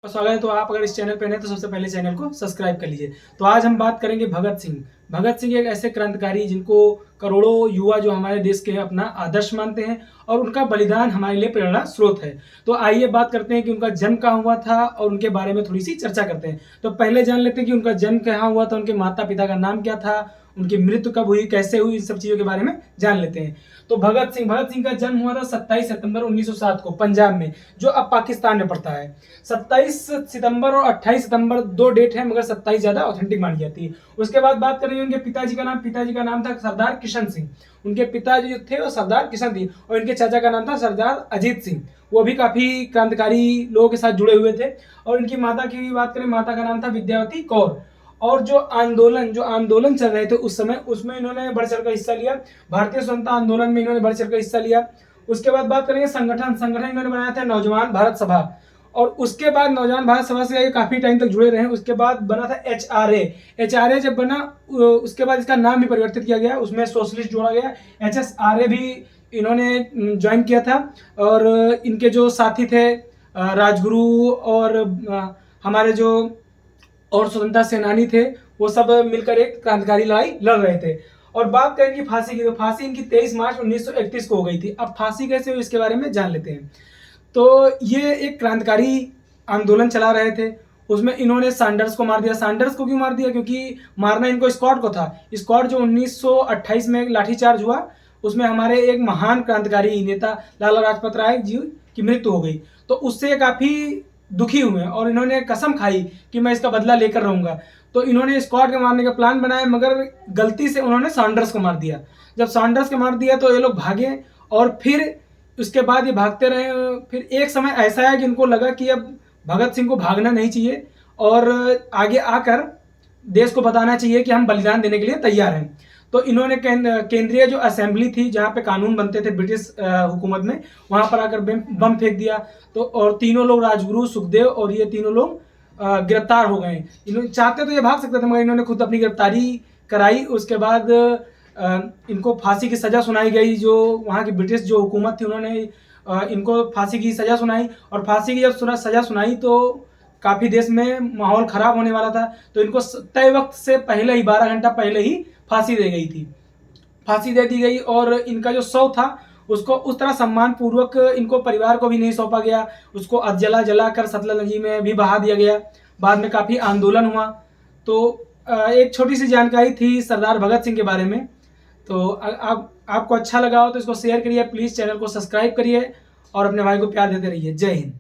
स्वागत है। तो आप अगर इस चैनल पे नए तो सबसे पहले चैनल को सब्सक्राइब कर लीजिए। तो आज हम बात करेंगे भगत सिंह। भगत सिंह एक ऐसे क्रांतिकारी जिनको करोड़ों युवा जो हमारे देश के हैं अपना आदर्श मानते हैं और उनका बलिदान हमारे लिए प्रेरणा स्रोत है। तो आइए बात करते हैं कि उनका जन्म कहाँ हुआ था और उनके बारे में थोड़ी सी चर्चा करते हैं। तो पहले जान लेते हैं कि उनका जन्म कहाँ हुआ था, उनके माता पिता का नाम क्या था, उनकी मृत्यु कब हुई, कैसे हुई, इन सब चीज़ों के बारे में जान लेते हैं। तो भगत सिंह का जन्म हुआ था 27 सितंबर 1907 को पंजाब में, जो अब पाकिस्तान में पड़ता है। 27 सितंबर और 28 सितंबर दो डेट है, मगर 27 ज़्यादा ऑथेंटिक मानी जाती है। उसके बाद बात करेंगे उनके पिताजी का नाम था सरदार किशन सिंह। उनके पिताजी जो थे वो सरदार किशन सिंह और इनके चाचा का नाम था सरदार अजीत सिंह। वो भी काफ़ी क्रांतिकारी लोगों के साथ जुड़े हुए थे। और इनकी माता की भी बात करें, माता का नाम था विद्यावती कौर। और जो आंदोलन चल रहे थे उस समय, उसमें इन्होंने बढ़ चढ़ कर हिस्सा लिया। भारतीय स्वतंत्रता आंदोलन में इन्होंने बढ़ चढ़ कर हिस्सा लिया। उसके बाद बात करेंगे संगठन इन्होंने बनाया था नौजवान भारत सभा। और उसके बाद नौजवान भारत सभा से काफी टाइम तक जुड़े रहे। उसके बाद बना था एचआरए जब बना उसके बाद इसका नाम भी परिवर्तित किया गया, उसमें सोशलिस्ट जोड़ा गया, एचएसआरए भी इन्होंने ज्वाइन किया था। और इनके जो साथी थे राजगुरु और हमारे जो और स्वतंत्रता सेनानी थे, वो सब मिलकर एक क्रांतिकारी लड़ाई लड़ रहे थे। और बात करें कि फांसी की, तो फांसी इनकी 23 मार्च 1931 को हो गई थी। अब फांसी कैसे हुई इसके बारे में जान लेते हैं। तो ये एक क्रांतिकारी आंदोलन चला रहे थे, उसमें इन्होंने सैंडर्स को मार दिया। सैंडर्स को क्यों मार दिया? क्योंकि मारना इनको स्कॉट को था। स्कॉट जो 1928 में लाठीचार्ज हुआ, उसमें हमारे एक महान क्रांतिकारी नेता लाला लाजपत राय जी की मृत्यु हो गई। तो उससे काफ़ी दुखी हुए और इन्होंने कसम खाई कि मैं इसका बदला लेकर रहूंगा। तो इन्होंने स्कॉट के मारने का प्लान बनाया, मगर गलती से उन्होंने सैंडर्स को मार दिया। जब सैंडर्स को मार दिया तो ये लोग भागे और फिर उसके बाद ये भागते रहे। फिर एक समय ऐसा है कि इनको लगा कि अब भगत सिंह को भागना नहीं चाहिए और आगे आकर देश को बताना चाहिए कि हम बलिदान देने के लिए तैयार हैं। तो इन्होंने केंद्रीय जो असेंबली थी जहाँ पे कानून बनते थे ब्रिटिश हुकूमत में, वहाँ पर आकर बम फेंक दिया। तो और तीनों लोग, राजगुरु, सुखदेव और ये तीनों लोग गिरफ्तार हो गए। इन्होंने चाहते तो ये भाग सकते थे, मगर इन्होंने खुद अपनी गिरफ्तारी कराई। उसके बाद इनको फांसी की सज़ा सुनाई गई। जो वहाँ की ब्रिटिश जो हुकूमत थी, उन्होंने इनको फांसी की सज़ा सुनाई। और फांसी की जब सज़ा सुनाई तो काफ़ी देश में माहौल ख़राब होने वाला था। तो इनको तय वक्त से पहले ही, 12 घंटा पहले ही फांसी दे गई थी, फांसी दे दी गई। और इनका जो शव था उसको उस तरह सम्मान पूर्वक इनको परिवार को भी नहीं सौंपा गया, उसको जला कर सतलज नदी में भी बहा दिया गया। बाद में काफ़ी आंदोलन हुआ। तो एक छोटी सी जानकारी थी सरदार भगत सिंह के बारे में। तो आपको अच्छा लगा हो तो इसको शेयर करिए, प्लीज़ चैनल को सब्सक्राइब करिए और अपने भाई को प्यार देते रहिए। जय हिंद।